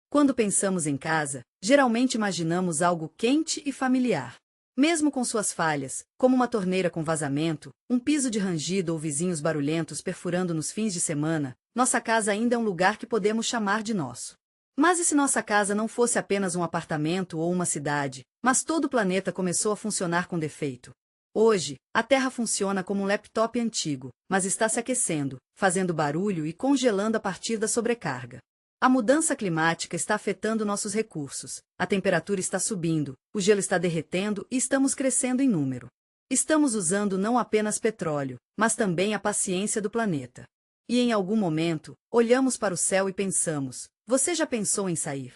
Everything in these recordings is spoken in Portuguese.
Quando pensamos em casa, geralmente imaginamos algo quente e familiar. Mesmo com suas falhas, como uma torneira com vazamento, um piso de rangido ou vizinhos barulhentos perfurando nos fins de semana, nossa casa ainda é um lugar que podemos chamar de nosso. Mas e se nossa casa não fosse apenas um apartamento ou uma cidade, mas todo o planeta começou a funcionar com defeito? Hoje, a Terra funciona como um laptop antigo, mas está se aquecendo, fazendo barulho e congelando a partir da sobrecarga. A mudança climática está afetando nossos recursos, a temperatura está subindo, o gelo está derretendo e estamos crescendo em número. Estamos usando não apenas petróleo, mas também a paciência do planeta. E em algum momento, olhamos para o céu e pensamos: você já pensou em sair?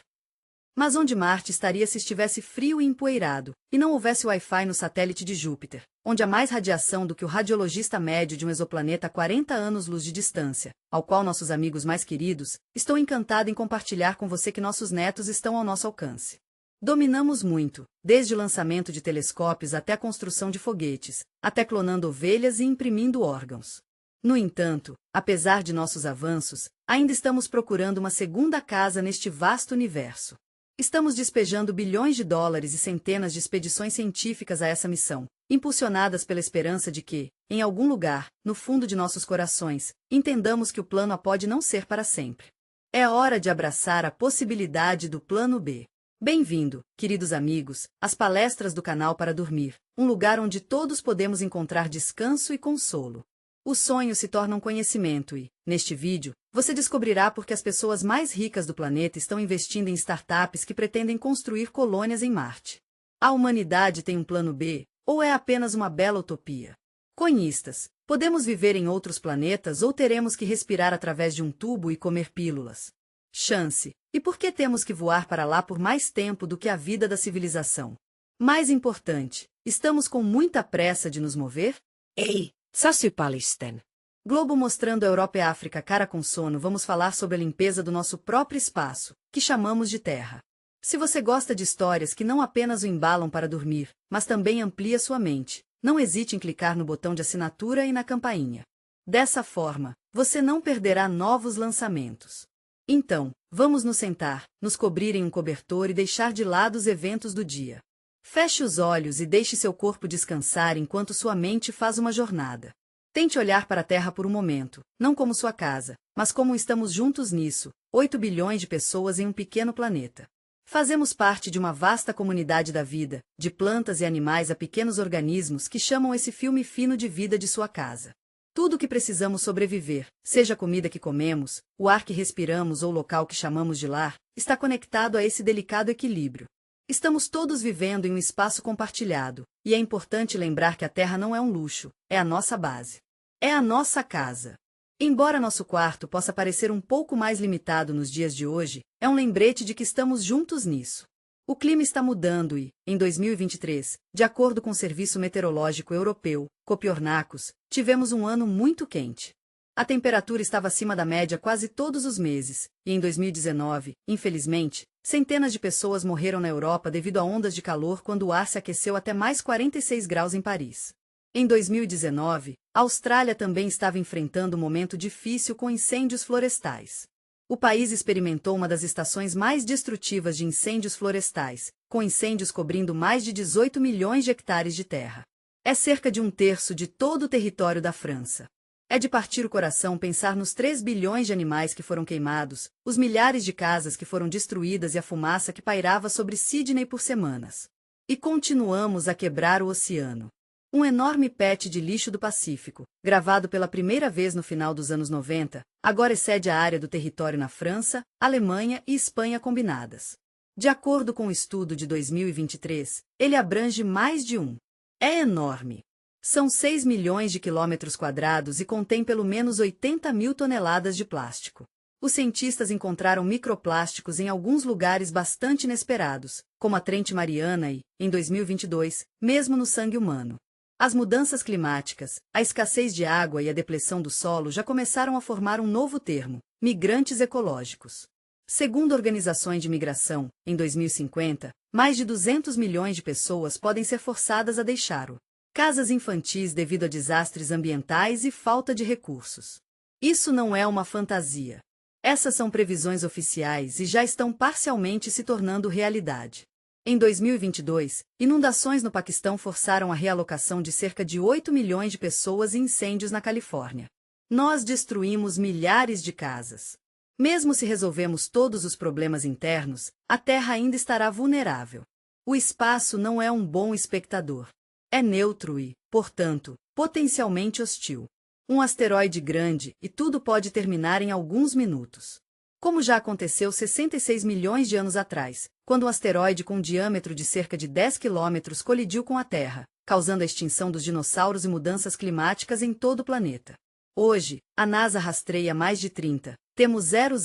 Mas onde Marte estaria se estivesse frio e empoeirado, e não houvesse Wi-Fi no satélite de Júpiter, onde há mais radiação do que o radiologista médio de um exoplaneta a 40 anos-luz de distância, ao qual nossos amigos mais queridos, estou encantado em compartilhar com você que nossos netos estão ao nosso alcance. Dominamos muito, desde o lançamento de telescópios até a construção de foguetes, até clonando ovelhas e imprimindo órgãos. No entanto, apesar de nossos avanços, ainda estamos procurando uma segunda casa neste vasto universo. Estamos despejando bilhões de dólares e centenas de expedições científicas a essa missão, impulsionadas pela esperança de que, em algum lugar, no fundo de nossos corações, entendamos que o plano A pode não ser para sempre. É hora de abraçar a possibilidade do plano B. Bem-vindo, queridos amigos, às palestras do canal Para Dormir, um lugar onde todos podemos encontrar descanso e consolo. Os sonhos se tornam conhecimento e, neste vídeo, você descobrirá por que as pessoas mais ricas do planeta estão investindo em startups que pretendem construir colônias em Marte. A humanidade tem um plano B, ou é apenas uma bela utopia? Conistas, podemos viver em outros planetas ou teremos que respirar através de um tubo e comer pílulas? Chance, e por que temos que voar para lá por mais tempo do que a vida da civilização? Mais importante, estamos com muita pressa de nos mover? Ei, Sassupalisten. Globo mostrando a Europa e a África cara com sono, vamos falar sobre a limpeza do nosso próprio espaço, que chamamos de Terra. Se você gosta de histórias que não apenas o embalam para dormir, mas também amplia sua mente, não hesite em clicar no botão de assinatura e na campainha. Dessa forma, você não perderá novos lançamentos. Então, vamos nos sentar, nos cobrir em um cobertor e deixar de lado os eventos do dia. Feche os olhos e deixe seu corpo descansar enquanto sua mente faz uma jornada. Tente olhar para a Terra por um momento, não como sua casa, mas como estamos juntos nisso, 8 bilhões de pessoas em um pequeno planeta. Fazemos parte de uma vasta comunidade da vida, de plantas e animais a pequenos organismos que chamam esse filme fino de vida de sua casa. Tudo o que precisamos sobreviver, seja a comida que comemos, o ar que respiramos ou o local que chamamos de lar, está conectado a esse delicado equilíbrio. Estamos todos vivendo em um espaço compartilhado, e é importante lembrar que a Terra não é um luxo, é a nossa base. É a nossa casa. Embora nosso quarto possa parecer um pouco mais limitado nos dias de hoje, é um lembrete de que estamos juntos nisso. O clima está mudando e, em 2023, de acordo com o Serviço Meteorológico Europeu, Copernicus, tivemos um ano muito quente. A temperatura estava acima da média quase todos os meses, e em 2019, infelizmente, centenas de pessoas morreram na Europa devido a ondas de calor quando o ar se aqueceu até mais 46 graus em Paris. Em 2019, a Austrália também estava enfrentando um momento difícil com incêndios florestais. O país experimentou uma das estações mais destrutivas de incêndios florestais, com incêndios cobrindo mais de 18 milhões de hectares de terra. É cerca de um terço de todo o território da França. É de partir o coração pensar nos 3 bilhões de animais que foram queimados, os milhares de casas que foram destruídas e a fumaça que pairava sobre Sydney por semanas. E continuamos a quebrar o oceano. Um enorme pet de lixo do Pacífico, gravado pela primeira vez no final dos anos 90, agora excede a área do território na França, Alemanha e Espanha combinadas. De acordo com o estudo de 2023, ele abrange mais de um. É enorme. São 6 milhões de quilômetros quadrados e contém pelo menos 80 mil toneladas de plástico. Os cientistas encontraram microplásticos em alguns lugares bastante inesperados, como a Trente Mariana e, em 2022, mesmo no sangue humano. As mudanças climáticas, a escassez de água e a depressão do solo já começaram a formar um novo termo: migrantes ecológicos. Segundo organizações de migração, em 2050, mais de 200 milhões de pessoas podem ser forçadas a deixar casas infantis devido a desastres ambientais e falta de recursos. Isso não é uma fantasia. Essas são previsões oficiais e já estão parcialmente se tornando realidade. Em 2022, inundações no Paquistão forçaram a realocação de cerca de 8 milhões de pessoas e incêndios na Califórnia. Nós destruímos milhares de casas. Mesmo se resolvemos todos os problemas internos, a Terra ainda estará vulnerável. O espaço não é um bom espectador. É neutro e, portanto, potencialmente hostil. Um asteroide grande e tudo pode terminar em alguns minutos. Como já aconteceu 66 milhões de anos atrás, quando um asteroide com um diâmetro de cerca de 10 quilômetros colidiu com a Terra, causando a extinção dos dinossauros e mudanças climáticas em todo o planeta. Hoje, a NASA rastreia mais de 30. Temos 000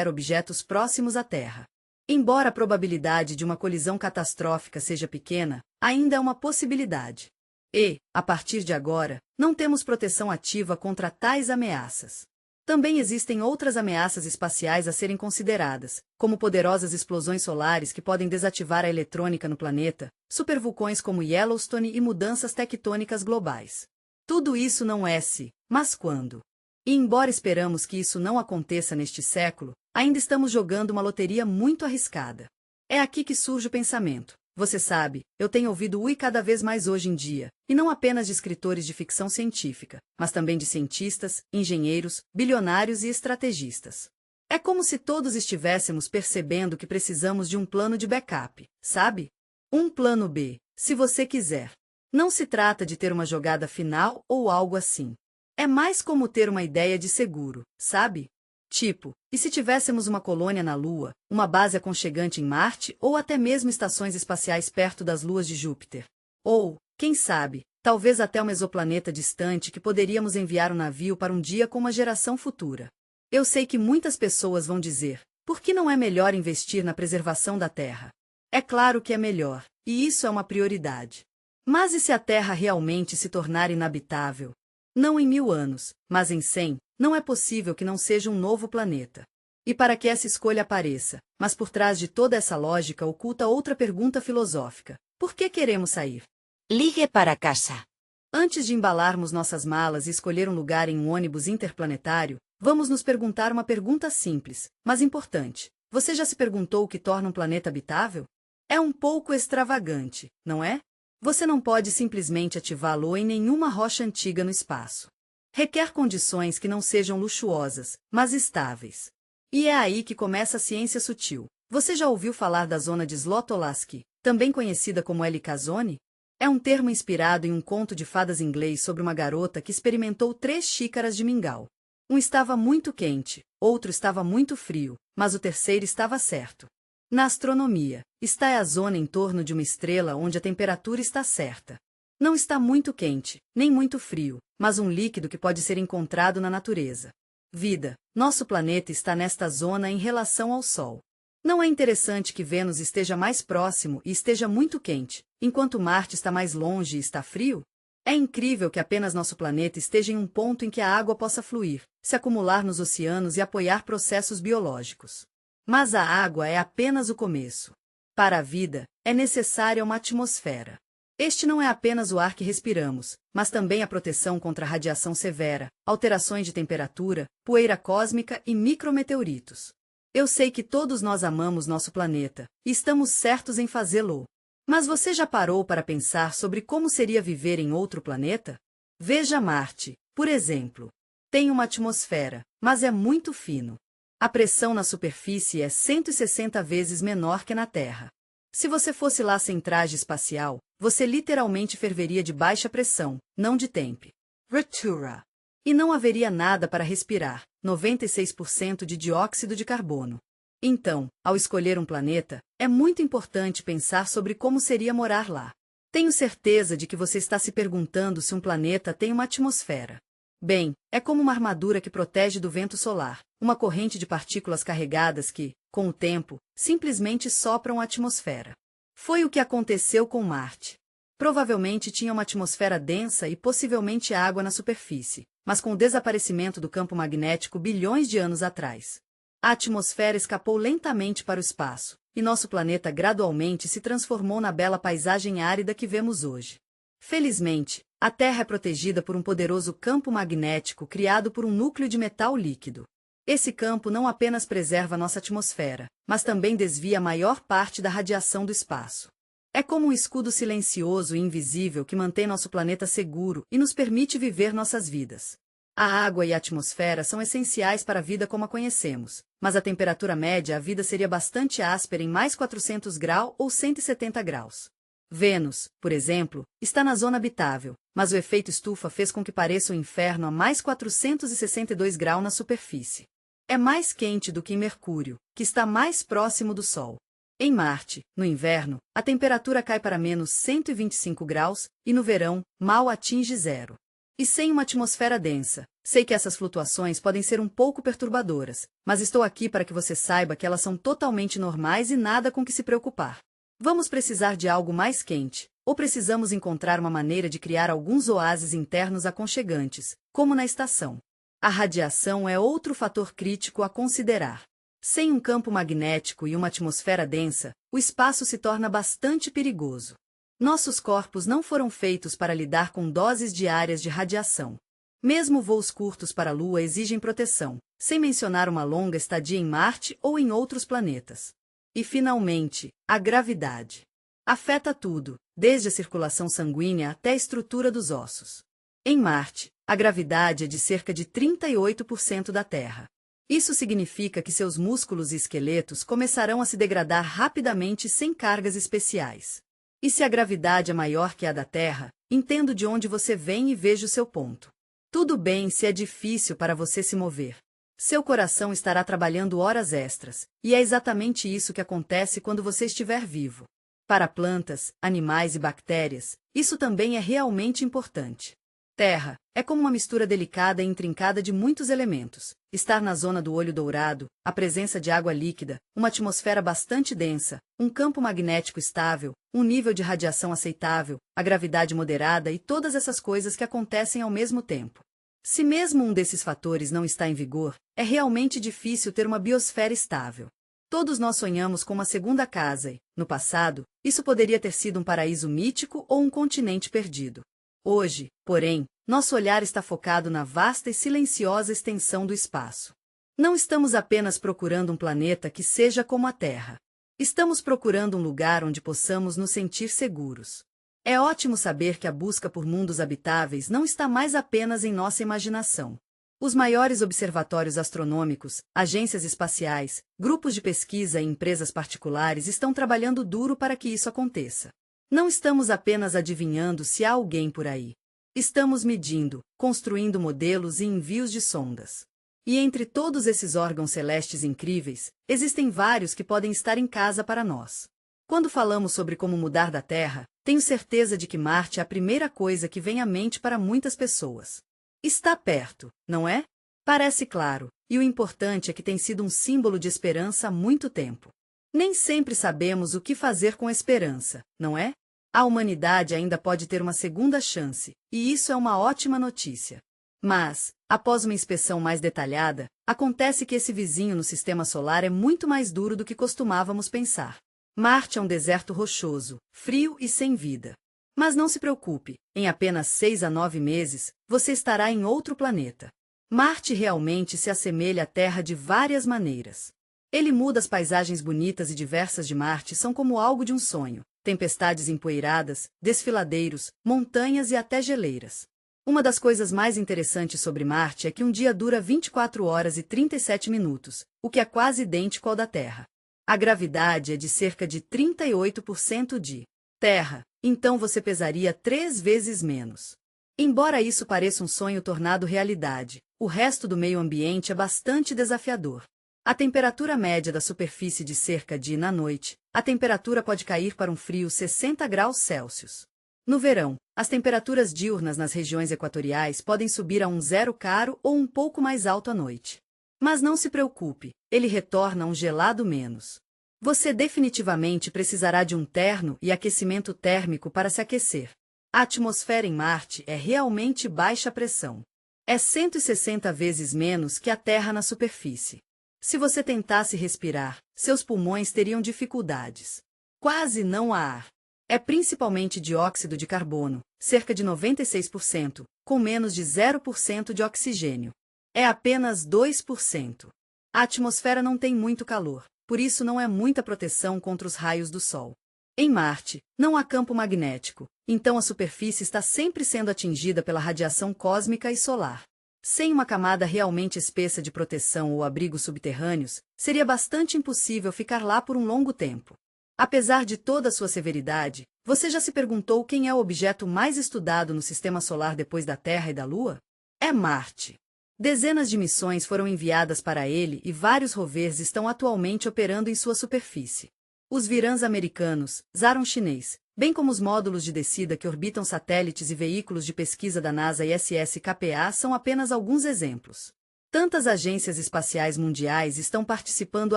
objetos próximos à Terra. Embora a probabilidade de uma colisão catastrófica seja pequena, ainda é uma possibilidade. E, a partir de agora, não temos proteção ativa contra tais ameaças. Também existem outras ameaças espaciais a serem consideradas, como poderosas explosões solares que podem desativar a eletrônica no planeta, supervulcões como Yellowstone e mudanças tectônicas globais. Tudo isso não é se, mas quando. E embora esperamos que isso não aconteça neste século, ainda estamos jogando uma loteria muito arriscada. É aqui que surge o pensamento. Você sabe, eu tenho ouvido ui cada vez mais hoje em dia, e não apenas de escritores de ficção científica, mas também de cientistas, engenheiros, bilionários e estrategistas. É como se todos estivéssemos percebendo que precisamos de um plano de backup, sabe? Um plano B, se você quiser. Não se trata de ter uma jogada final ou algo assim. É mais como ter uma ideia de seguro, sabe? Tipo, e se tivéssemos uma colônia na Lua, uma base aconchegante em Marte ou até mesmo estações espaciais perto das luas de Júpiter? Ou, quem sabe, talvez até um exoplaneta distante que poderíamos enviar um navio para um dia com uma geração futura. Eu sei que muitas pessoas vão dizer, por que não é melhor investir na preservação da Terra? É claro que é melhor, e isso é uma prioridade. Mas e se a Terra realmente se tornar inabitável? Não em 1000 anos, mas em 100, não é possível que não seja um novo planeta. E para que essa escolha apareça, mas por trás de toda essa lógica oculta outra pergunta filosófica. Por que queremos sair? Ligue para casa. Antes de embalarmos nossas malas e escolher um lugar em um ônibus interplanetário, vamos nos perguntar uma pergunta simples, mas importante. Você já se perguntou o que torna um planeta habitável? É um pouco extravagante, não é? Você não pode simplesmente ativá-lo em nenhuma rocha antiga no espaço. Requer condições que não sejam luxuosas, mas estáveis. E é aí que começa a ciência sutil. Você já ouviu falar da zona de Zlotolaski, também conhecida como L-Zone? É um termo inspirado em um conto de fadas inglês sobre uma garota que experimentou 3 xícaras de mingau. Um estava muito quente, outro estava muito frio, mas o terceiro estava certo. Na astronomia, esta é a zona em torno de uma estrela onde a temperatura está certa. Não está muito quente, nem muito frio, mas um líquido que pode ser encontrado na natureza. Vida, nosso planeta está nesta zona em relação ao Sol. Não é interessante que Vênus esteja mais próximo e esteja muito quente, enquanto Marte está mais longe e está frio? É incrível que apenas nosso planeta esteja em um ponto em que a água possa fluir, se acumular nos oceanos e apoiar processos biológicos. Mas a água é apenas o começo. Para a vida, é necessária uma atmosfera. Este não é apenas o ar que respiramos, mas também a proteção contra radiação severa, alterações de temperatura, poeira cósmica e micrometeoritos. Eu sei que todos nós amamos nosso planeta, e estamos certos em fazê-lo. Mas você já parou para pensar sobre como seria viver em outro planeta? Veja Marte, por exemplo. Tem uma atmosfera, mas é muito fino. A pressão na superfície é 160 vezes menor que na Terra. Se você fosse lá sem traje espacial, você literalmente ferveria de baixa pressão, não de temperatura. E não haveria nada para respirar, 96% de dióxido de carbono. Então, ao escolher um planeta, é muito importante pensar sobre como seria morar lá. Tenho certeza de que você está se perguntando se um planeta tem uma atmosfera. Bem, é como uma armadura que protege do vento solar, uma corrente de partículas carregadas que, com o tempo, simplesmente sopram a atmosfera. Foi o que aconteceu com Marte. Provavelmente tinha uma atmosfera densa e possivelmente água na superfície, mas com o desaparecimento do campo magnético bilhões de anos atrás, a atmosfera escapou lentamente para o espaço, e nosso planeta gradualmente se transformou na bela paisagem árida que vemos hoje. Felizmente, a Terra é protegida por um poderoso campo magnético criado por um núcleo de metal líquido. Esse campo não apenas preserva nossa atmosfera, mas também desvia a maior parte da radiação do espaço. É como um escudo silencioso e invisível que mantém nosso planeta seguro e nos permite viver nossas vidas. A água e a atmosfera são essenciais para a vida como a conhecemos, mas a temperatura média a vida seria bastante áspera em mais 400 graus ou 170 graus. Vênus, por exemplo, está na zona habitável, mas o efeito estufa fez com que pareça um inferno a mais 462 graus na superfície. É mais quente do que em Mercúrio, que está mais próximo do Sol. Em Marte, no inverno, a temperatura cai para menos 125 graus, e no verão, mal atinge zero. E sem uma atmosfera densa, sei que essas flutuações podem ser um pouco perturbadoras, mas estou aqui para que você saiba que elas são totalmente normais e nada com que se preocupar. Vamos precisar de algo mais quente, ou precisamos encontrar uma maneira de criar alguns oásis internos aconchegantes, como na estação. A radiação é outro fator crítico a considerar. Sem um campo magnético e uma atmosfera densa, o espaço se torna bastante perigoso. Nossos corpos não foram feitos para lidar com doses diárias de radiação. Mesmo voos curtos para a Lua exigem proteção, sem mencionar uma longa estadia em Marte ou em outros planetas. E, finalmente, a gravidade. Afeta tudo, desde a circulação sanguínea até a estrutura dos ossos. Em Marte, a gravidade é de cerca de 38% da Terra. Isso significa que seus músculos e esqueletos começarão a se degradar rapidamente sem cargas especiais. E se a gravidade é maior que a da Terra, entendo de onde você vem e vejo seu ponto. Tudo bem se é difícil para você se mover. Seu coração estará trabalhando horas extras, e é exatamente isso que acontece quando você estiver vivo. Para plantas, animais e bactérias, isso também é realmente importante. Terra é como uma mistura delicada e intrincada de muitos elementos. Estar na zona do olho dourado, a presença de água líquida, uma atmosfera bastante densa, um campo magnético estável, um nível de radiação aceitável, a gravidade moderada e todas essas coisas que acontecem ao mesmo tempo. Se mesmo um desses fatores não está em vigor, é realmente difícil ter uma biosfera estável. Todos nós sonhamos com uma segunda casa e, no passado, isso poderia ter sido um paraíso mítico ou um continente perdido. Hoje, porém, nosso olhar está focado na vasta e silenciosa extensão do espaço. Não estamos apenas procurando um planeta que seja como a Terra. Estamos procurando um lugar onde possamos nos sentir seguros. É ótimo saber que a busca por mundos habitáveis não está mais apenas em nossa imaginação. Os maiores observatórios astronômicos, agências espaciais, grupos de pesquisa e empresas particulares estão trabalhando duro para que isso aconteça. Não estamos apenas adivinhando se há alguém por aí. Estamos medindo, construindo modelos e envios de sondas. E entre todos esses órgãos celestes incríveis, existem vários que podem estar em casa para nós. Quando falamos sobre como mudar da Terra, tenho certeza de que Marte é a primeira coisa que vem à mente para muitas pessoas. Está perto, não é? Parece claro, e o importante é que tem sido um símbolo de esperança há muito tempo. Nem sempre sabemos o que fazer com a esperança, não é? A humanidade ainda pode ter uma segunda chance, e isso é uma ótima notícia. Mas, após uma inspeção mais detalhada, acontece que esse vizinho no sistema solar é muito mais duro do que costumávamos pensar. Marte é um deserto rochoso, frio e sem vida. Mas não se preocupe, em apenas 6 a 9 meses, você estará em outro planeta. Marte realmente se assemelha à Terra de várias maneiras. Ele muda as paisagens bonitas e diversas de Marte são como algo de um sonho. Tempestades empoeiradas, desfiladeiros, montanhas e até geleiras. Uma das coisas mais interessantes sobre Marte é que um dia dura 24 horas e 37 minutos, o que é quase idêntico ao da Terra. A gravidade é de cerca de 38% de Terra, então você pesaria 3 vezes menos. Embora isso pareça um sonho tornado realidade, o resto do meio ambiente é bastante desafiador. A temperatura média da superfície de cerca de na noite, a temperatura pode cair para um frio 60 graus Celsius. No verão, as temperaturas diurnas nas regiões equatoriais podem subir a um zero caro ou um pouco mais alto à noite. Mas não se preocupe, ele retorna a um gelado menos. Você definitivamente precisará de um terno e aquecimento térmico para se aquecer. A atmosfera em Marte é realmente baixa pressão. É 160 vezes menos que a Terra na superfície. Se você tentasse respirar, seus pulmões teriam dificuldades. Quase não há ar. É principalmente dióxido de carbono, cerca de 96%, com menos de 0% de oxigênio. É apenas 2%. A atmosfera não tem muito calor, por isso não é muita proteção contra os raios do Sol. Em Marte, não há campo magnético, então a superfície está sempre sendo atingida pela radiação cósmica e solar. Sem uma camada realmente espessa de proteção ou abrigos subterrâneos, seria bastante impossível ficar lá por um longo tempo. Apesar de toda a sua severidade, você já se perguntou quem é o objeto mais estudado no Sistema Solar depois da Terra e da Lua? É Marte. Dezenas de missões foram enviadas para ele e vários rovers estão atualmente operando em sua superfície. Os Virans americanos, Zaron chinês, bem como os módulos de descida que orbitam satélites e veículos de pesquisa da NASA e SSKPA são apenas alguns exemplos. Tantas agências espaciais mundiais estão participando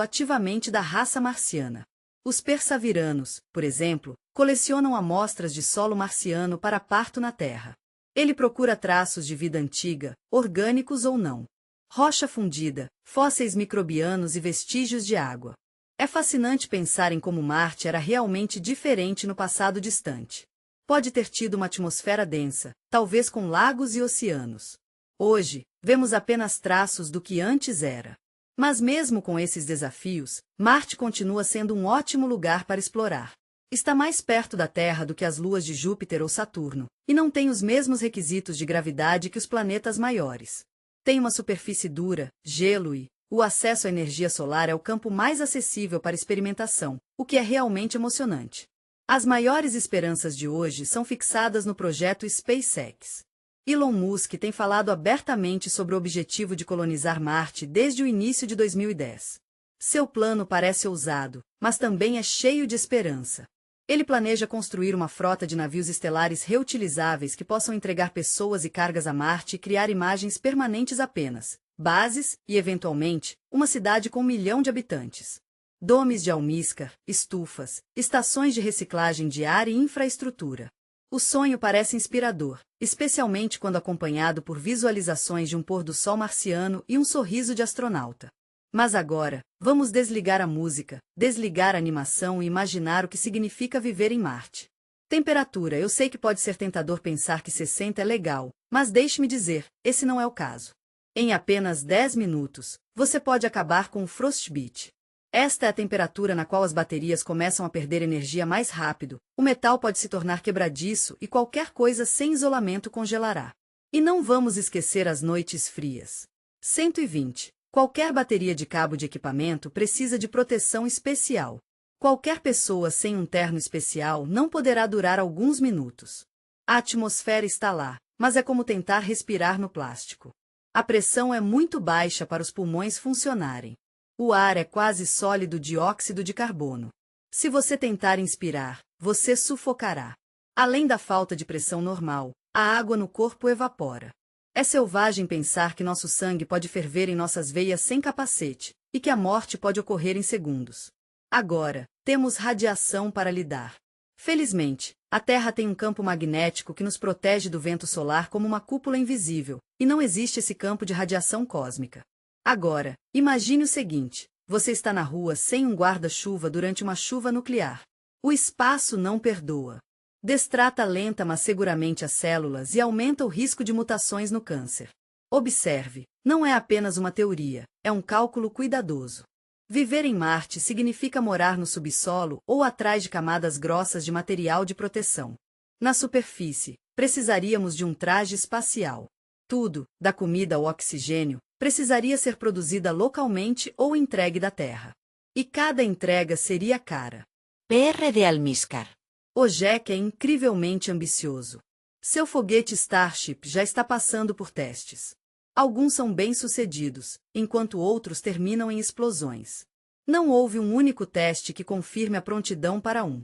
ativamente da raça marciana. Os persaviranos, por exemplo, colecionam amostras de solo marciano para parto na Terra. Ele procura traços de vida antiga, orgânicos ou não. Rocha fundida, fósseis microbianos e vestígios de água. É fascinante pensar em como Marte era realmente diferente no passado distante. Pode ter tido uma atmosfera densa, talvez com lagos e oceanos. Hoje, vemos apenas traços do que antes era. Mas mesmo com esses desafios, Marte continua sendo um ótimo lugar para explorar. Está mais perto da Terra do que as luas de Júpiter ou Saturno, e não tem os mesmos requisitos de gravidade que os planetas maiores. Tem uma superfície dura, gelo e o acesso à energia solar é o campo mais acessível para experimentação, o que é realmente emocionante. As maiores esperanças de hoje são fixadas no projeto SpaceX. Elon Musk tem falado abertamente sobre o objetivo de colonizar Marte desde o início de 2010. Seu plano parece ousado, mas também é cheio de esperança. Ele planeja construir uma frota de navios estelares reutilizáveis que possam entregar pessoas e cargas a Marte e criar imagens permanentes apenas, bases e, eventualmente, uma cidade com 1 milhão de habitantes. Domes de almíscar, estufas, estações de reciclagem de ar e infraestrutura. O sonho parece inspirador, especialmente quando acompanhado por visualizações de um pôr do sol marciano e um sorriso de astronauta. Mas agora, vamos desligar a música, desligar a animação e imaginar o que significa viver em Marte. Temperatura. Eu sei que pode ser tentador pensar que 60 é legal, mas deixe-me dizer, esse não é o caso. Em apenas 10 minutos, você pode acabar com o frostbite. Esta é a temperatura na qual as baterias começam a perder energia mais rápido, o metal pode se tornar quebradiço e qualquer coisa sem isolamento congelará. E não vamos esquecer as noites frias. 120. Qualquer bateria de cabo de equipamento precisa de proteção especial. Qualquer pessoa sem um terno especial não poderá durar alguns minutos. A atmosfera está lá, mas é como tentar respirar no plástico. A pressão é muito baixa para os pulmões funcionarem. O ar é quase sólido dióxido de carbono. Se você tentar inspirar, você sufocará. Além da falta de pressão normal, a água no corpo evapora. É selvagem pensar que nosso sangue pode ferver em nossas veias sem capacete, e que a morte pode ocorrer em segundos. Agora, temos radiação para lidar. Felizmente, a Terra tem um campo magnético que nos protege do vento solar como uma cúpula invisível, e não existe esse campo de radiação cósmica. Agora, imagine o seguinte: você está na rua sem um guarda-chuva durante uma chuva nuclear. O espaço não perdoa. Destrata lenta mas seguramente as células e aumenta o risco de mutações no câncer. Observe, não é apenas uma teoria, é um cálculo cuidadoso. Viver em Marte significa morar no subsolo ou atrás de camadas grossas de material de proteção. Na superfície, precisaríamos de um traje espacial. Tudo, da comida ao oxigênio, precisaria ser produzida localmente ou entregue da Terra. E cada entrega seria cara. PR de Almíscar. O Jack é incrivelmente ambicioso. Seu foguete Starship já está passando por testes. Alguns são bem-sucedidos, enquanto outros terminam em explosões. Não houve um único teste que confirme a prontidão para um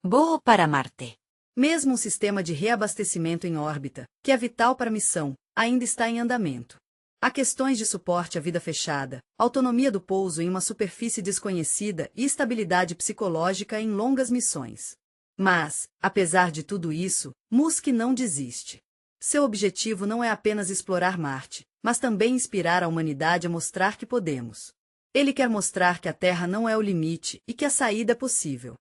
voo para Marte. Mesmo um sistema de reabastecimento em órbita, que é vital para a missão, ainda está em andamento. Há questões de suporte à vida fechada, autonomia do pouso em uma superfície desconhecida e estabilidade psicológica em longas missões. Mas, apesar de tudo isso, Musk não desiste. Seu objetivo não é apenas explorar Marte, mas também inspirar a humanidade a mostrar que podemos. Ele quer mostrar que a Terra não é o limite e que a saída é possível.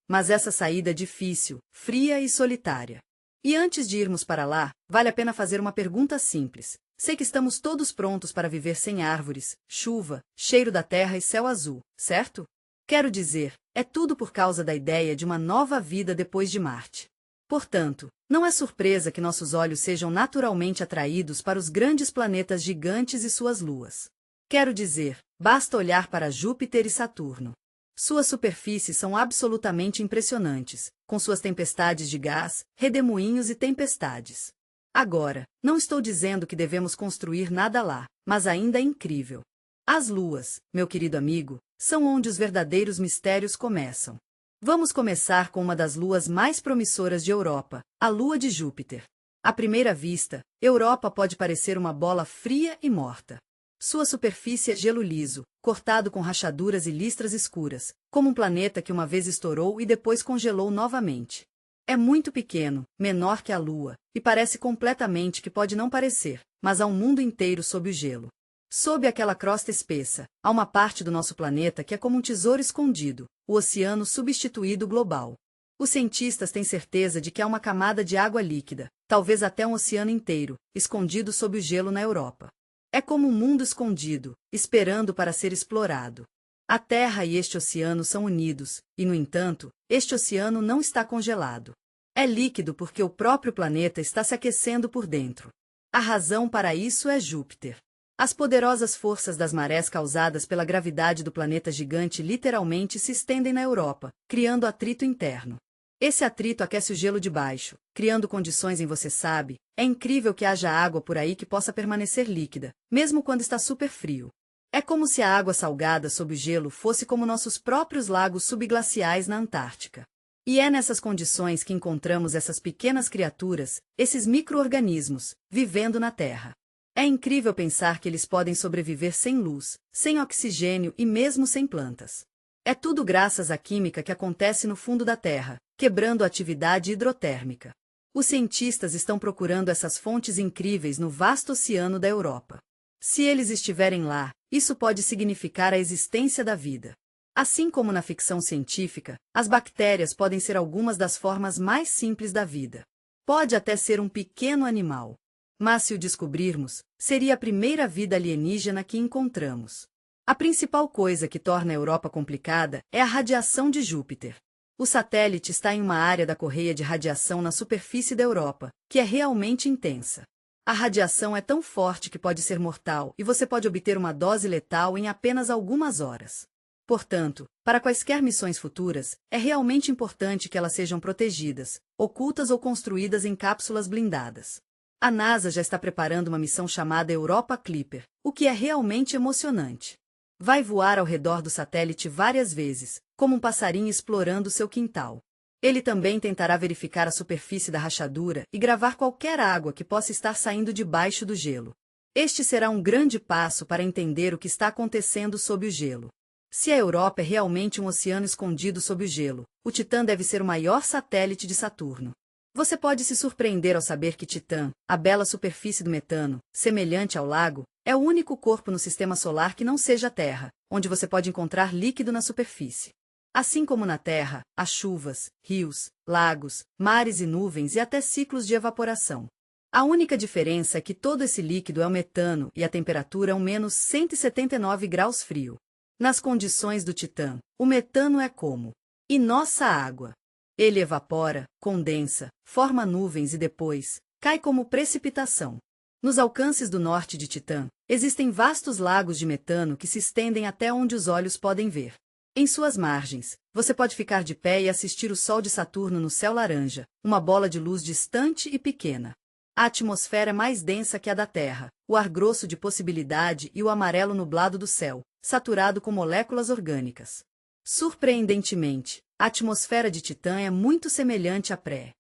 Mas essa saída é difícil, fria e solitária. E antes de irmos para lá, vale a pena fazer uma pergunta simples. Sei que estamos todos prontos para viver sem árvores, chuva, cheiro da terra e céu azul, certo? Quero dizer, é tudo por causa da ideia de uma nova vida depois de Marte. Portanto, não é surpresa que nossos olhos sejam naturalmente atraídos para os grandes planetas gigantes e suas luas. Quero dizer, basta olhar para Júpiter e Saturno. Suas superfícies são absolutamente impressionantes, com suas tempestades de gás, redemoinhos e tempestades. Agora, não estou dizendo que devemos construir nada lá, mas ainda é incrível. As luas, meu querido amigo, são onde os verdadeiros mistérios começam. Vamos começar com uma das luas mais promissoras de Europa, a lua de Júpiter. À primeira vista, Europa pode parecer uma bola fria e morta. Sua superfície é gelo liso, cortado com rachaduras e listras escuras, como um planeta que uma vez estourou e depois congelou novamente. É muito pequeno, menor que a Lua, e parece completamente que pode não parecer, mas há um mundo inteiro sob o gelo. Sob aquela crosta espessa, há uma parte do nosso planeta que é como um tesouro escondido, o oceano substituído global. Os cientistas têm certeza de que há uma camada de água líquida, talvez até um oceano inteiro, escondido sob o gelo na Europa. É como um mundo escondido, esperando para ser explorado. A Terra e este oceano são unidos, e, no entanto, este oceano não está congelado. É líquido porque o próprio planeta está se aquecendo por dentro. A razão para isso é Júpiter. As poderosas forças das marés causadas pela gravidade do planeta gigante literalmente se estendem na Europa, criando atrito interno. Esse atrito aquece o gelo de baixo, criando condições em você sabe, é incrível que haja água por aí que possa permanecer líquida, mesmo quando está super frio. É como se a água salgada sob o gelo fosse como nossos próprios lagos subglaciais na Antártica. E é nessas condições que encontramos essas pequenas criaturas, esses micro-organismos, vivendo na Terra. É incrível pensar que eles podem sobreviver sem luz, sem oxigênio e mesmo sem plantas. É tudo graças à química que acontece no fundo da Terra, quebrando a atividade hidrotérmica. Os cientistas estão procurando essas fontes incríveis no vasto oceano da Europa. Se eles estiverem lá, isso pode significar a existência da vida. Assim como na ficção científica, as bactérias podem ser algumas das formas mais simples da vida. Pode até ser um pequeno animal. Mas se o descobrirmos, seria a primeira vida alienígena que encontramos. A principal coisa que torna a Europa complicada é a radiação de Júpiter. O satélite está em uma área da correia de radiação na superfície da Europa, que é realmente intensa. A radiação é tão forte que pode ser mortal e você pode obter uma dose letal em apenas algumas horas. Portanto, para quaisquer missões futuras, é realmente importante que elas sejam protegidas, ocultas ou construídas em cápsulas blindadas. A NASA já está preparando uma missão chamada Europa Clipper, o que é realmente emocionante. Vai voar ao redor do satélite várias vezes, como um passarinho explorando seu quintal. Ele também tentará verificar a superfície da rachadura e gravar qualquer água que possa estar saindo debaixo do gelo. Este será um grande passo para entender o que está acontecendo sob o gelo. Se a Europa é realmente um oceano escondido sob o gelo, o Titã deve ser o maior satélite de Saturno. Você pode se surpreender ao saber que Titã, a bela superfície do metano, semelhante ao lago, é o único corpo no sistema solar que não seja a Terra, onde você pode encontrar líquido na superfície. Assim como na Terra, há chuvas, rios, lagos, mares e nuvens e até ciclos de evaporação. A única diferença é que todo esse líquido é o metano e a temperatura é menos 179 graus frio. Nas condições do Titã, o metano é como e nossa água. Ele evapora, condensa, forma nuvens e depois cai como precipitação. Nos alcances do norte de Titã, existem vastos lagos de metano que se estendem até onde os olhos podem ver. Em suas margens, você pode ficar de pé e assistir o Sol de Saturno no céu laranja, uma bola de luz distante e pequena. A atmosfera é mais densa que a da Terra, o ar grosso de possibilidade e o amarelo nublado do céu, saturado com moléculas orgânicas. Surpreendentemente, a atmosfera de Titã é muito semelhante à pré.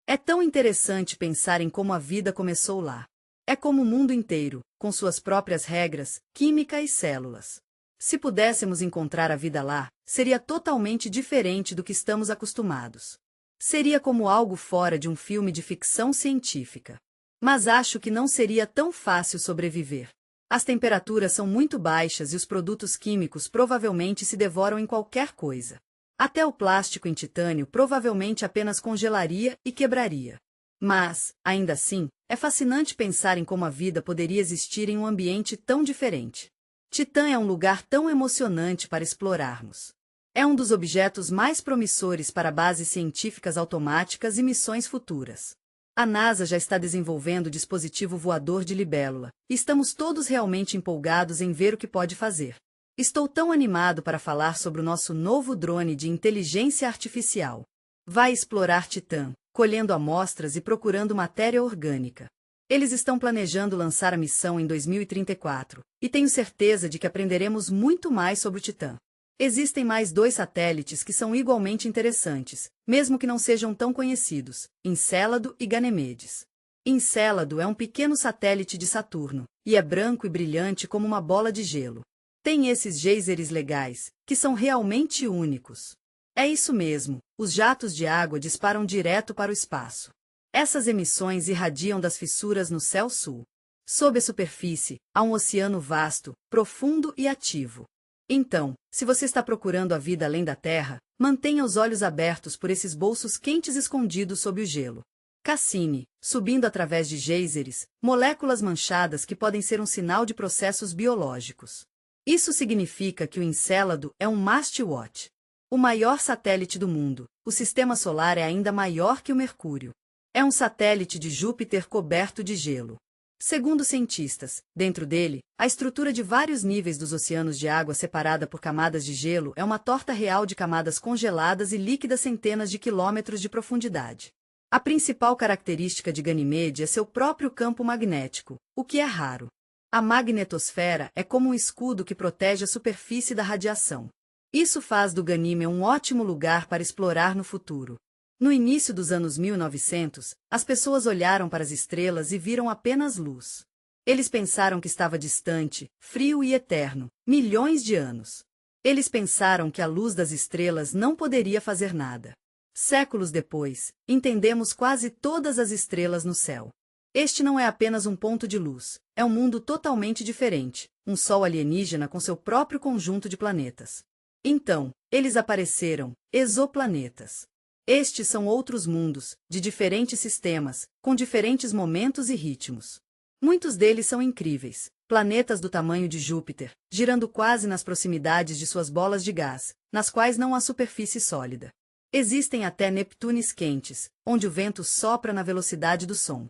É tão interessante pensar em como a vida começou lá. É como o mundo inteiro, com suas próprias regras, química e células. Se pudéssemos encontrar a vida lá, seria totalmente diferente do que estamos acostumados. Seria como algo fora de um filme de ficção científica. Mas acho que não seria tão fácil sobreviver. As temperaturas são muito baixas e os produtos químicos provavelmente se devoram em qualquer coisa. Até o plástico em titânio provavelmente apenas congelaria e quebraria. Mas, ainda assim, É fascinante pensar em como a vida poderia existir em um ambiente tão diferente. Titã é um lugar tão emocionante para explorarmos. É um dos objetos mais promissores para bases científicas automáticas e missões futuras. A NASA já está desenvolvendo o dispositivo voador de Libélula, e estamos todos realmente empolgados em ver o que pode fazer. Estou tão animado para falar sobre o nosso novo drone de inteligência artificial. Vai explorar Titã, colhendo amostras e procurando matéria orgânica. Eles estão planejando lançar a missão em 2034, e tenho certeza de que aprenderemos muito mais sobre o Titã. Existem mais 2 satélites que são igualmente interessantes, mesmo que não sejam tão conhecidos, Encélado e Ganímedes. Encélado é um pequeno satélite de Saturno, e é branco e brilhante como uma bola de gelo. Tem esses geysers legais, que são realmente únicos. É isso mesmo, os jatos de água disparam direto para o espaço. Essas emissões irradiam das fissuras no céu sul. Sob a superfície, há um oceano vasto, profundo e ativo. Então, se você está procurando a vida além da Terra, mantenha os olhos abertos por esses bolsos quentes escondidos sob o gelo. Cassini, subindo através de geysers, moléculas manchadas que podem ser um sinal de processos biológicos. Isso significa que o Encélado é um mastwatch. O maior satélite do mundo, o sistema solar é ainda maior que o Mercúrio. É um satélite de Júpiter coberto de gelo. Segundo cientistas, dentro dele, a estrutura de vários níveis dos oceanos de água separada por camadas de gelo é uma torta real de camadas congeladas e líquidas centenas de quilômetros de profundidade. A principal característica de Ganímedes é seu próprio campo magnético, o que é raro. A magnetosfera é como um escudo que protege a superfície da radiação. Isso faz do Ganímede um ótimo lugar para explorar no futuro. No início dos anos 1900, as pessoas olharam para as estrelas e viram apenas luz. Eles pensaram que estava distante, frio e eterno, milhões de anos. Eles pensaram que a luz das estrelas não poderia fazer nada. Séculos depois, entendemos quase todas as estrelas no céu. Este não é apenas um ponto de luz, é um mundo totalmente diferente, um sol alienígena com seu próprio conjunto de planetas. Então, eles apareceram, exoplanetas. Estes são outros mundos, de diferentes sistemas, com diferentes momentos e ritmos. Muitos deles são incríveis, planetas do tamanho de Júpiter, girando quase nas proximidades de suas bolas de gás, nas quais não há superfície sólida. Existem até Neptunes quentes, onde o vento sopra na velocidade do som.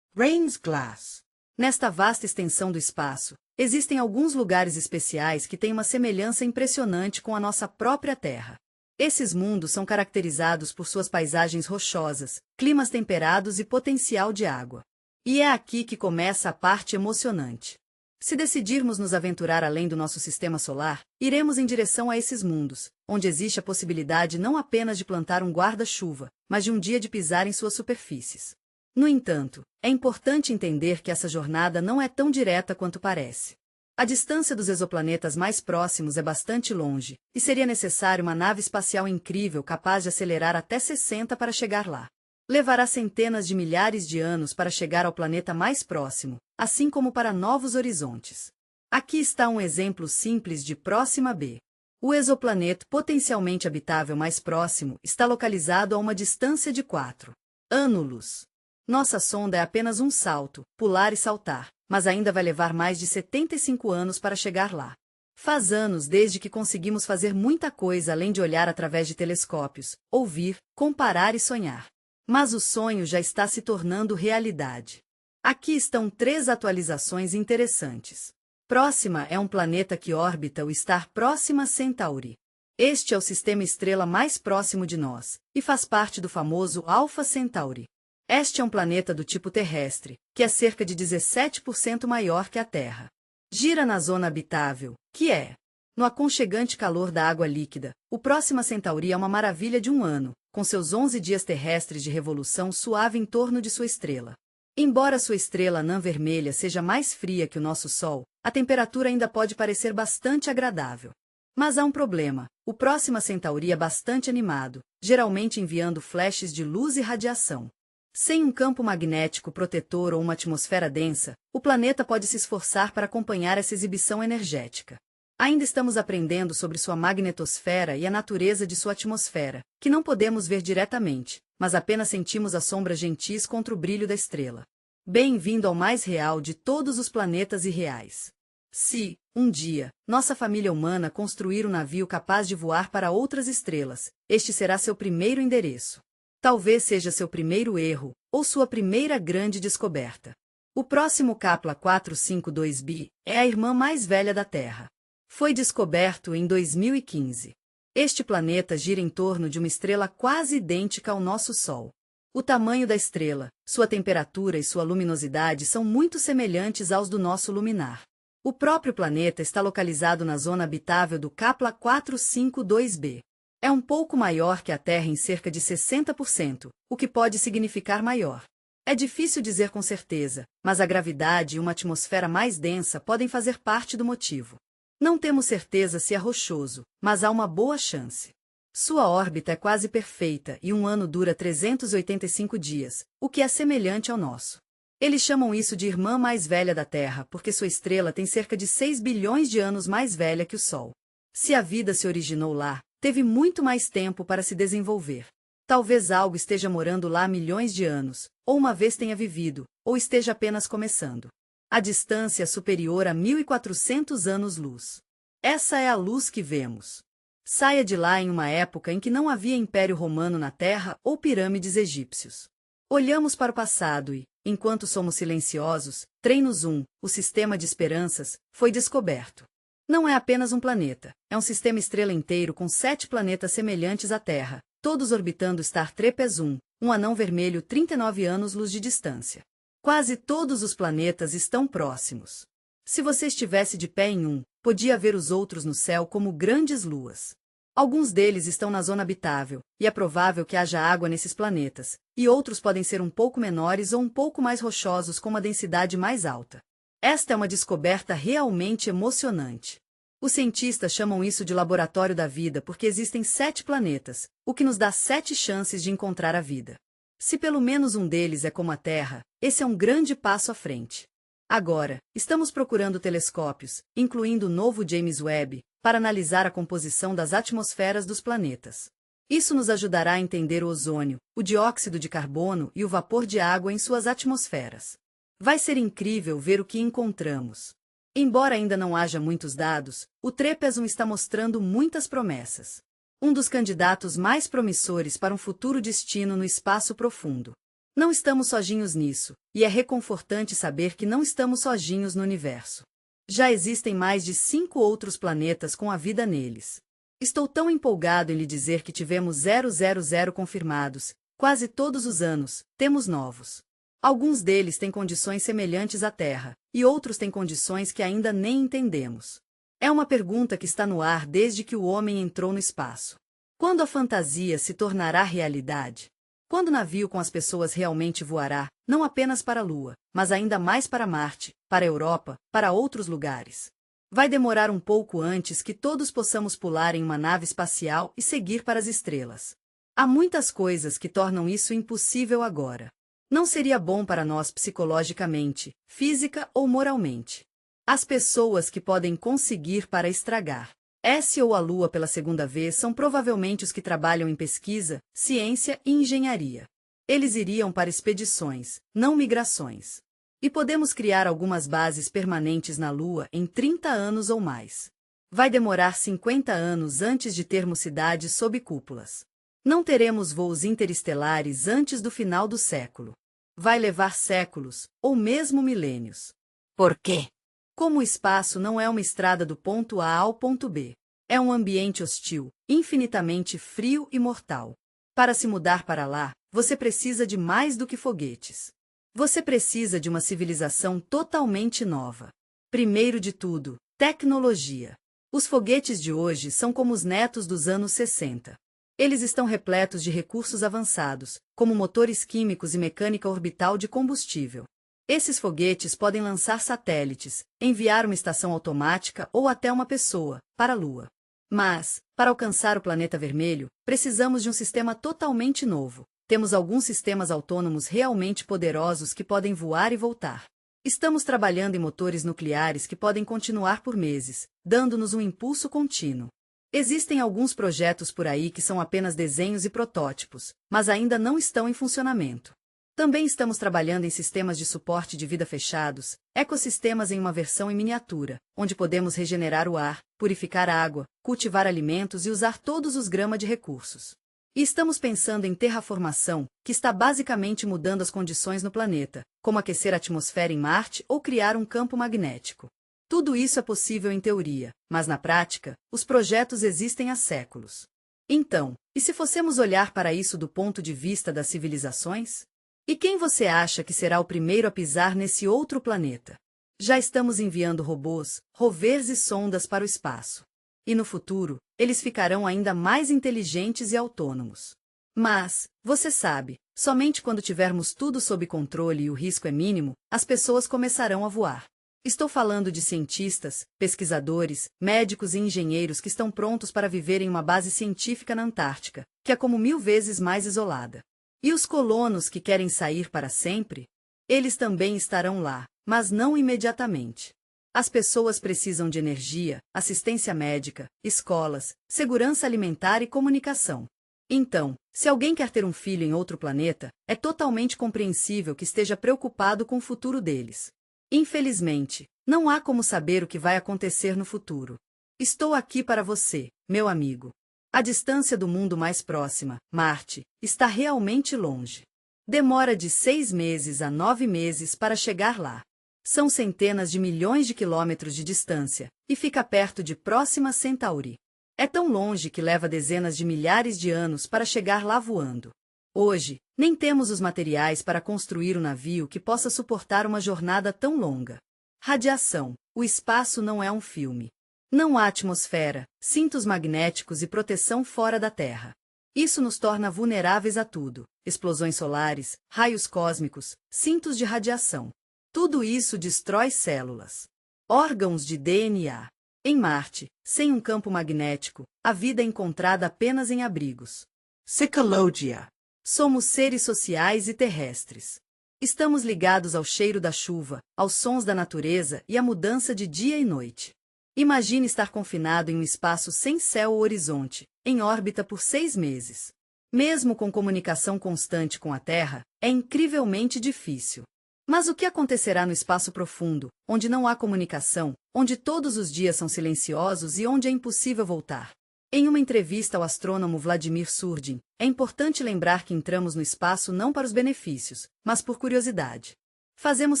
Rain's Glass. Nesta vasta extensão do espaço, existem alguns lugares especiais que têm uma semelhança impressionante com a nossa própria Terra. Esses mundos são caracterizados por suas paisagens rochosas, climas temperados e potencial de água. E é aqui que começa a parte emocionante. Se decidirmos nos aventurar além do nosso sistema solar, iremos em direção a esses mundos, onde existe a possibilidade não apenas de plantar um guarda-chuva, mas de um dia de pisar em suas superfícies. No entanto, é importante entender que essa jornada não é tão direta quanto parece. A distância dos exoplanetas mais próximos é bastante longe, e seria necessário uma nave espacial incrível capaz de acelerar até 60 para chegar lá. Levará centenas de milhares de anos para chegar ao planeta mais próximo, assim como para novos horizontes. Aqui está um exemplo simples de Próxima B. O exoplaneta potencialmente habitável mais próximo está localizado a uma distância de 4 anos-luz. Nossa sonda é apenas um salto, pular e saltar, mas ainda vai levar mais de 75 anos para chegar lá. Faz anos desde que conseguimos fazer muita coisa além de olhar através de telescópios, ouvir, comparar e sonhar. Mas o sonho já está se tornando realidade. Aqui estão 3 atualizações interessantes. Próxima é um planeta que orbita o star Próxima Centauri. Este é o sistema estrela mais próximo de nós, e faz parte do famoso Alpha Centauri. Este é um planeta do tipo terrestre, que é cerca de 17% maior que a Terra. Gira na zona habitável, que é no aconchegante calor da água líquida. O Próxima Centauri é uma maravilha de um ano, com seus 11 dias terrestres de revolução suave em torno de sua estrela. Embora sua estrela anã vermelha seja mais fria que o nosso Sol, a temperatura ainda pode parecer bastante agradável. Mas há um problema: o Próxima Centauri é bastante animado, geralmente enviando flashes de luz e radiação. Sem um campo magnético protetor ou uma atmosfera densa, o planeta pode se esforçar para acompanhar essa exibição energética. Ainda estamos aprendendo sobre sua magnetosfera e a natureza de sua atmosfera, que não podemos ver diretamente, mas apenas sentimos as sombras gentis contra o brilho da estrela. Bem-vindo ao mais real de todos os planetas irreais. Se, um dia, nossa família humana construir um navio capaz de voar para outras estrelas, este será seu primeiro endereço. Talvez seja seu primeiro erro, ou sua primeira grande descoberta. O próximo Kepler 452b é a irmã mais velha da Terra. Foi descoberto em 2015. Este planeta gira em torno de uma estrela quase idêntica ao nosso Sol. O tamanho da estrela, sua temperatura e sua luminosidade são muito semelhantes aos do nosso luminar. O próprio planeta está localizado na zona habitável do Kepler 452b. É um pouco maior que a Terra em cerca de 60%, o que pode significar maior. É difícil dizer com certeza, mas a gravidade e uma atmosfera mais densa podem fazer parte do motivo. Não temos certeza se é rochoso, mas há uma boa chance. Sua órbita é quase perfeita e um ano dura 385 dias, o que é semelhante ao nosso. Eles chamam isso de irmã mais velha da Terra porque sua estrela tem cerca de 6 bilhões de anos mais velha que o Sol. Se a vida se originou lá, teve muito mais tempo para se desenvolver. Talvez algo esteja morando lá há milhões de anos, ou uma vez tenha vivido, ou esteja apenas começando. A distância é superior a 1.400 anos-luz. Essa é a luz que vemos. Saia de lá em uma época em que não havia Império Romano na Terra ou pirâmides egípcios. Olhamos para o passado e, enquanto somos silenciosos, Treinos 1, o sistema de esperanças, foi descoberto. Não é apenas um planeta, é um sistema estrela inteiro com 7 planetas semelhantes à Terra, todos orbitando Star Trepes 1, um anão vermelho 39 anos-luz de distância. Quase todos os planetas estão próximos. Se você estivesse de pé em um, podia ver os outros no céu como grandes luas. Alguns deles estão na zona habitável, e é provável que haja água nesses planetas, e outros podem ser um pouco menores ou um pouco mais rochosos com uma densidade mais alta. Esta é uma descoberta realmente emocionante. Os cientistas chamam isso de laboratório da vida porque existem 7 planetas, o que nos dá 7 chances de encontrar a vida. Se pelo menos um deles é como a Terra, esse é um grande passo à frente. Agora, estamos procurando telescópios, incluindo o novo James Webb, para analisar a composição das atmosferas dos planetas. Isso nos ajudará a entender o ozônio, o dióxido de carbono e o vapor de água em suas atmosferas. Vai ser incrível ver o que encontramos. Embora ainda não haja muitos dados, o Trepes 1 está mostrando muitas promessas. Um dos candidatos mais promissores para um futuro destino no espaço profundo. Não estamos sozinhos nisso, e é reconfortante saber que não estamos sozinhos no universo. Já existem mais de 5 outros planetas com a vida neles. Estou tão empolgado em lhe dizer que tivemos 000 confirmados, quase todos os anos, temos novos. Alguns deles têm condições semelhantes à Terra, e outros têm condições que ainda nem entendemos. É uma pergunta que está no ar desde que o homem entrou no espaço. Quando a fantasia se tornará realidade? Quando o navio com as pessoas realmente voará, não apenas para a Lua, mas ainda mais para Marte, para a Europa, para outros lugares? Vai demorar um pouco antes que todos possamos pular em uma nave espacial e seguir para as estrelas. Há muitas coisas que tornam isso impossível agora. Não seria bom para nós psicologicamente, física ou moralmente. As pessoas que podem conseguir para estragar S ou a Lua pela segunda vez são provavelmente os que trabalham em pesquisa, ciência e engenharia. Eles iriam para expedições, não migrações. E podemos criar algumas bases permanentes na Lua em 30 anos ou mais. Vai demorar 50 anos antes de termos cidades sob cúpulas. Não teremos voos interestelares antes do final do século. Vai levar séculos, ou mesmo milênios. ¿Por quê? Como o espaço não é uma estrada do ponto A ao ponto B. É um ambiente hostil, infinitamente frio e mortal. Para se mudar para lá, você precisa de mais do que foguetes. Você precisa de uma civilização totalmente nova. Primeiro de tudo, tecnologia. Os foguetes de hoje são como os netos dos anos 60. Eles estão repletos de recursos avançados, como motores químicos e mecânica orbital de combustível. Esses foguetes podem lançar satélites, enviar uma estação automática ou até uma pessoa para a Lua. Mas, para alcançar o planeta vermelho, precisamos de um sistema totalmente novo. Temos alguns sistemas autônomos realmente poderosos que podem voar e voltar. Estamos trabalhando em motores nucleares que podem continuar por meses, dando-nos um impulso contínuo. Existem alguns projetos por aí que são apenas desenhos e protótipos, mas ainda não estão em funcionamento. Também estamos trabalhando em sistemas de suporte de vida fechados, ecossistemas em uma versão em miniatura, onde podemos regenerar o ar, purificar água, cultivar alimentos e usar todos os gramas de recursos. E estamos pensando em terraformação, que está basicamente mudando as condições no planeta, como aquecer a atmosfera em Marte ou criar um campo magnético. Tudo isso é possível em teoria, mas na prática, os projetos existem há séculos. Então, e se fossemos olhar para isso do ponto de vista das civilizações? E quem você acha que será o primeiro a pisar nesse outro planeta? Já estamos enviando robôs, rovers e sondas para o espaço. E no futuro, eles ficarão ainda mais inteligentes e autônomos. Mas, você sabe, somente quando tivermos tudo sob controle e o risco é mínimo, as pessoas começarão a voar. Estou falando de cientistas, pesquisadores, médicos e engenheiros que estão prontos para viver em uma base científica na Antártica, que é como 1000 vezes mais isolada. E os colonos que querem sair para sempre? Eles também estarão lá, mas não imediatamente. As pessoas precisam de energia, assistência médica, escolas, segurança alimentar e comunicação. Então, se alguém quer ter um filho em outro planeta, é totalmente compreensível que esteja preocupado com o futuro deles. Infelizmente, não há como saber o que vai acontecer no futuro. Estou aqui para você, meu amigo. A distância do mundo mais próxima, Marte, está realmente longe. Demora de 6 meses a 9 meses para chegar lá. São centenas de milhões de quilômetros de distância, e fica perto de Próxima Centauri. É tão longe que leva dezenas de milhares de anos para chegar lá voando. Hoje, nem temos os materiais para construir um navio que possa suportar uma jornada tão longa. Radiação. O espaço não é um filme. Não há atmosfera, cintos magnéticos e proteção fora da Terra. Isso nos torna vulneráveis a tudo: explosões solares, raios cósmicos, cintos de radiação. Tudo isso destrói células. Órgãos de DNA. Em Marte, sem um campo magnético, a vida é encontrada apenas em abrigos. Psychologia. Somos seres sociais e terrestres. Estamos ligados ao cheiro da chuva, aos sons da natureza e à mudança de dia e noite. Imagine estar confinado em um espaço sem céu ou horizonte, em órbita por 6 meses. Mesmo com comunicação constante com a Terra, é incrivelmente difícil. Mas o que acontecerá no espaço profundo, onde não há comunicação, onde todos os dias são silenciosos e onde é impossível voltar? Em uma entrevista ao astrônomo Vladimir Surdin, é importante lembrar que entramos no espaço não para os benefícios, mas por curiosidade. Fazemos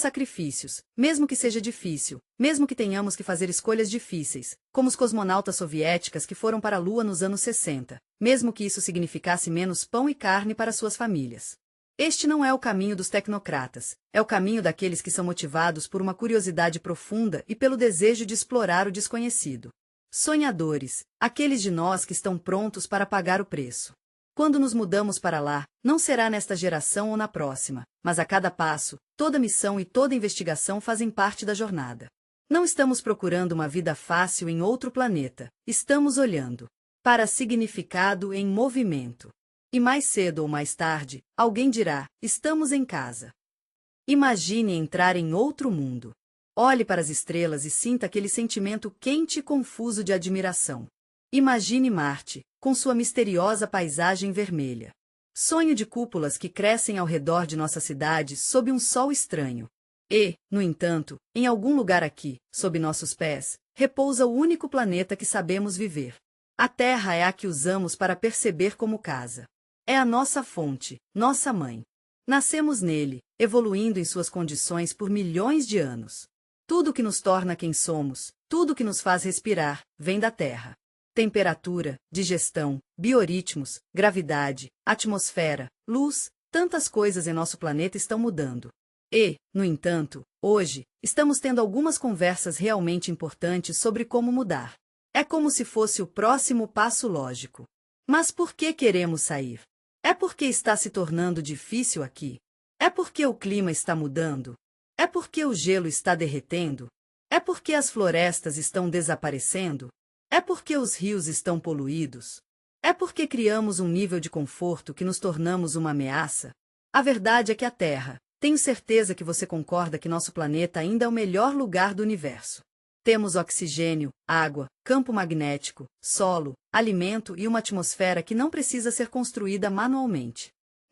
sacrifícios, mesmo que seja difícil, mesmo que tenhamos que fazer escolhas difíceis, como os cosmonautas soviéticas que foram para a Lua nos anos 60, mesmo que isso significasse menos pão e carne para suas famílias. Este não é o caminho dos tecnocratas, é o caminho daqueles que são motivados por uma curiosidade profunda e pelo desejo de explorar o desconhecido. Sonhadores, aqueles de nós que estão prontos para pagar o preço. Quando nos mudamos para lá, não será nesta geração ou na próxima, mas a cada passo, toda missão e toda investigação fazem parte da jornada. Não estamos procurando uma vida fácil em outro planeta, estamos olhando para significado em movimento. E mais cedo ou mais tarde, alguém dirá: estamos em casa. Imagine entrar em outro mundo. Olhe para as estrelas e sinta aquele sentimento quente e confuso de admiração. Imagine Marte, com sua misteriosa paisagem vermelha. Sonhe de cúpulas que crescem ao redor de nossa cidade sob um sol estranho. E, no entanto, em algum lugar aqui, sob nossos pés, repousa o único planeta que sabemos viver. A Terra é a que usamos para perceber como casa. É a nossa fonte, nossa mãe. Nascemos nele, evoluindo em suas condições por milhões de anos. Tudo que nos torna quem somos, tudo que nos faz respirar, vem da Terra. Temperatura, digestão, biorritmos, gravidade, atmosfera, luz, tantas coisas em nosso planeta estão mudando. E, no entanto, hoje, estamos tendo algumas conversas realmente importantes sobre como mudar. É como se fosse o próximo passo lógico. Mas por que queremos sair? É porque está se tornando difícil aqui? É porque o clima está mudando? É porque o gelo está derretendo? É porque as florestas estão desaparecendo? É porque os rios estão poluídos? É porque criamos um nível de conforto que nos tornamos uma ameaça? A verdade é que a Terra, tenho certeza que você concorda que nosso planeta ainda é o melhor lugar do universo. Temos oxigênio, água, campo magnético, solo, alimento e uma atmosfera que não precisa ser construída manualmente.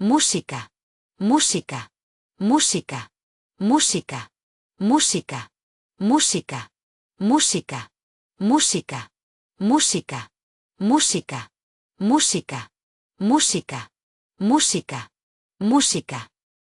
música, música, música, música, música, música, música, música, música, música, música, música, música, música.